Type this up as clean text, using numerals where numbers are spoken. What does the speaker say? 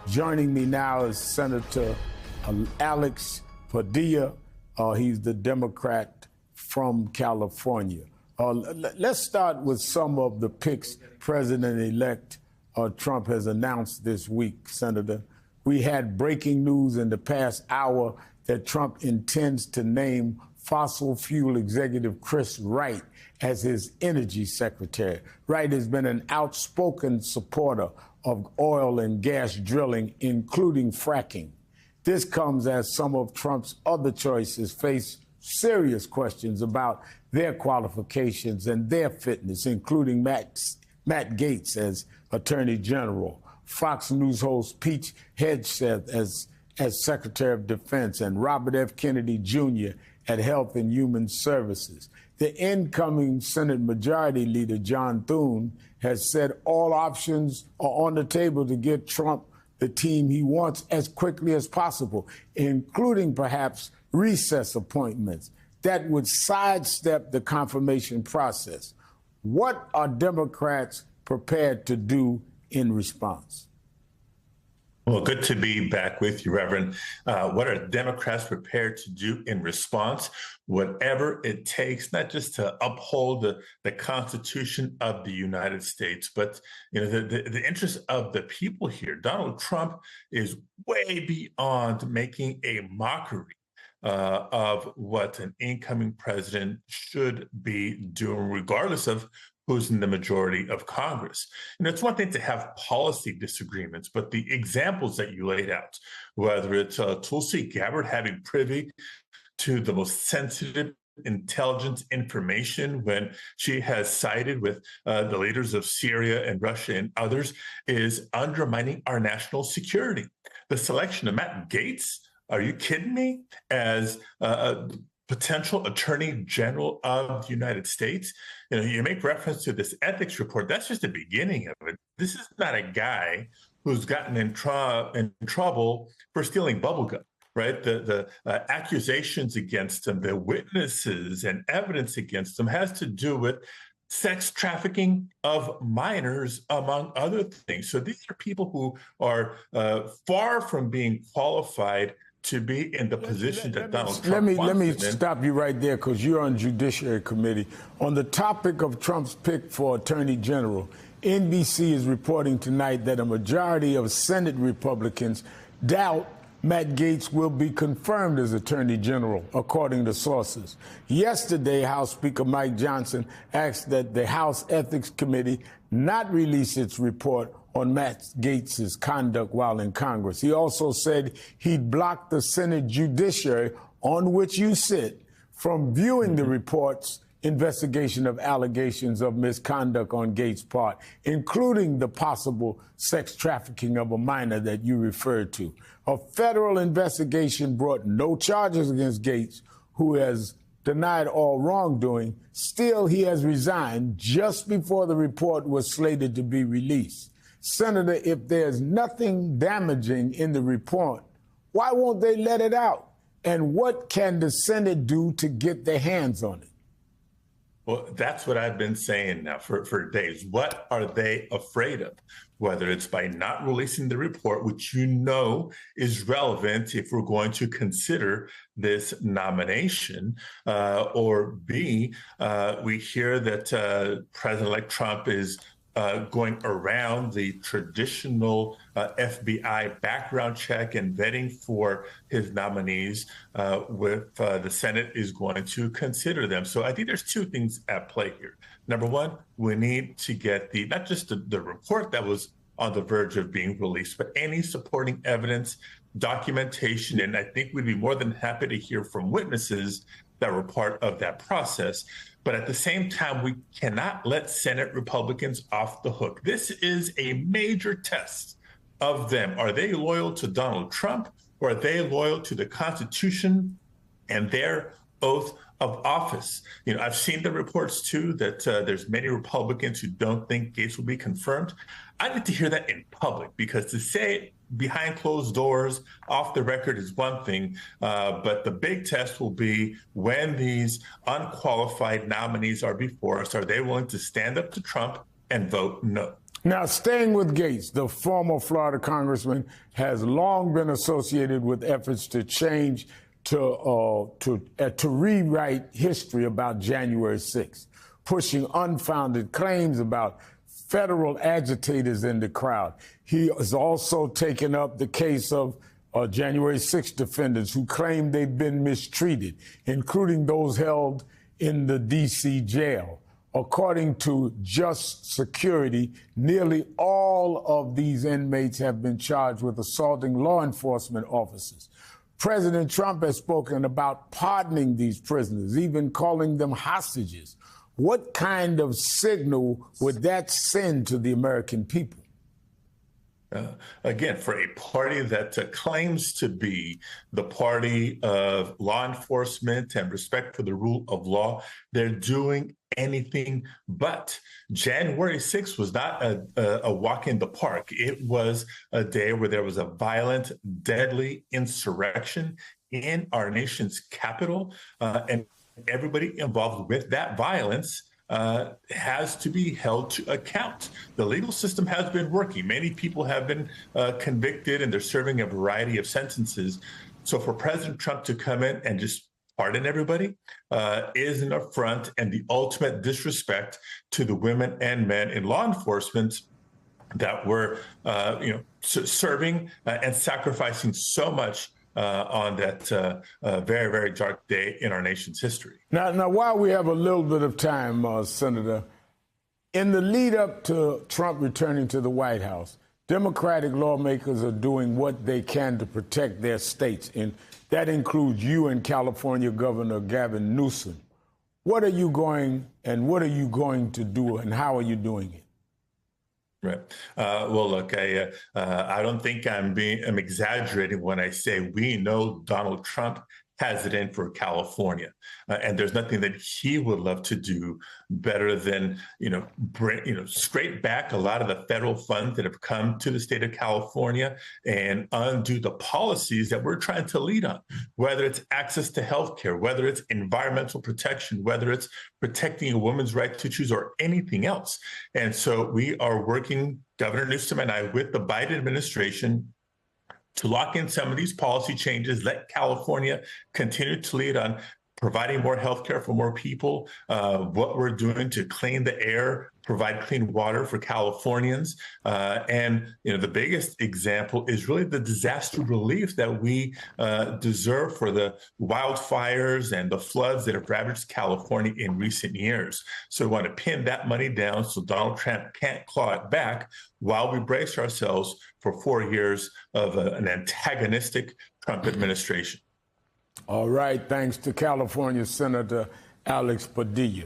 Joining me now is Senator Alex Padilla. He's the Democrat from California. Let's start with some of the picks President-elect Trump has announced this week, Senator. We had breaking news in the past hour that Trump intends to name fossil fuel executive Chris Wright as his energy secretary. Wright has been an outspoken supporter of oil and gas drilling, including fracking. This comes as some of Trump's other choices face serious questions about their qualifications and their fitness, including Matt Gaetz as Attorney General, Fox News host Pete Hegseth as Secretary of Defense, and Robert F. Kennedy Jr. at Health and Human Services. The incoming Senate Majority Leader, John Thune, has said all options are on the table to get Trump the team he wants as quickly as possible, including perhaps recess appointments that would sidestep the confirmation process. What are Democrats prepared to do in response? Well, good to be back with you, Reverend. What are Democrats prepared to do in response? Whatever it takes, not just to uphold the Constitution of the United States, but the interests of the people here. Donald Trump is way beyond making a mockery of what an incoming president should be doing, regardless of who's in the majority of Congress. It's one thing to have policy disagreements, but the examples that you laid out, whether it's Tulsi Gabbard having privy to the most sensitive intelligence information when she has sided with the leaders of Syria and Russia and others, is undermining our national security. The selection of Matt Gaetz, are you kidding me? As a potential Attorney General of the United States. You make reference to this ethics report. That's just the beginning of it. This is not a guy who's gotten in trouble for stealing bubblegum, right? The accusations against him, the witnesses and evidence against him has to do with sex trafficking of minors, among other things. So these are people who are far from being qualified to be in the position that Donald Trump wants. Let me stop you right there, because you're on Judiciary Committee. On the topic of Trump's pick for Attorney General, NBC is reporting tonight that a majority of Senate Republicans doubt Matt Gaetz will be confirmed as Attorney General, according to sources. Yesterday, House Speaker Mike Johnson asked that the House Ethics Committee not release its report on Matt Gaetz's conduct while in Congress. He also said he'd block the Senate Judiciary, on which you sit, from viewing the report's investigation of allegations of misconduct on Gaetz's part, including the possible sex trafficking of a minor that you referred to. A federal investigation brought no charges against Gaetz, who has denied all wrongdoing. Still, he has resigned just before the report was slated to be released. Senator, if there's nothing damaging in the report, why won't they let it out? And what can the Senate do to get their hands on it? Well, that's what I've been saying now for days. What are they afraid of? Whether it's by not releasing the report, which is relevant if we're going to consider this nomination, or B, we hear that President-elect Trump is going around the traditional FBI background check and vetting for his nominees, with the Senate is going to consider them. So I think there's two things at play here. Number one, we need to get not just the report that was on the verge of being released, but any supporting evidence, documentation, and I think we'd be more than happy to hear from witnesses that were part of that process. But at the same time, we cannot let Senate Republicans off the hook. This is a major test of them. Are they loyal to Donald Trump, or are they loyal to the Constitution and their oath of office? I've seen the reports, too, that there's many Republicans who don't think Gaetz will be confirmed. I need to hear that in public, because to say behind closed doors, off the record, is one thing, but the big test will be when these unqualified nominees are before us. Are they willing to stand up to Trump and vote no? Now, staying with Gaetz, the former Florida congressman has long been associated with efforts to change, to rewrite history about January 6th, pushing unfounded claims about federal agitators in the crowd. He has also taken up the case of January 6th defendants who claim they've been mistreated, including those held in the D.C. jail. According to Just Security, nearly all of these inmates have been charged with assaulting law enforcement officers. President Trump has spoken about pardoning these prisoners, even calling them hostages. What kind of signal would that send to the American people? Again, for a party that claims to be the party of law enforcement and respect for the rule of law, they're doing anything but. January 6th was not a walk in the park. It was a day where there was a violent, deadly insurrection in our nation's capital, and everybody involved with that violence has to be held to account. The legal system has been working. Many people have been convicted, and they're serving a variety of sentences. So for President Trump to come in and just pardon everybody is an affront and the ultimate disrespect to the women and men in law enforcement that were, serving and sacrificing so much on that very, very dark day in our nation's history. Now, while we have a little bit of time, Senator, in the lead up to Trump returning to the White House, Democratic lawmakers are doing what they can to protect their states, and that includes you and California Governor Gavin Newsom. What are you going to do, and how are you doing it? Right. Well, look, I don't think I'm exaggerating when I say we know Donald Trump has it in for California, and there's nothing that he would love to do better than scrape back a lot of the federal funds that have come to the state of California and undo the policies that we're trying to lead on, whether it's access to health care, whether it's environmental protection, whether it's protecting a woman's right to choose, or anything else. And so we are working, Governor Newsom and I, with the Biden administration to lock in some of these policy changes, let California continue to lead on providing more health care for more people, what we're doing to clean the air, provide clean water for Californians. And the biggest example is really the disaster relief that we deserve for the wildfires and the floods that have ravaged California in recent years. So we want to pin that money down so Donald Trump can't claw it back while we brace ourselves for 4 years of an antagonistic Trump administration. All right. Thanks to California Senator Alex Padilla.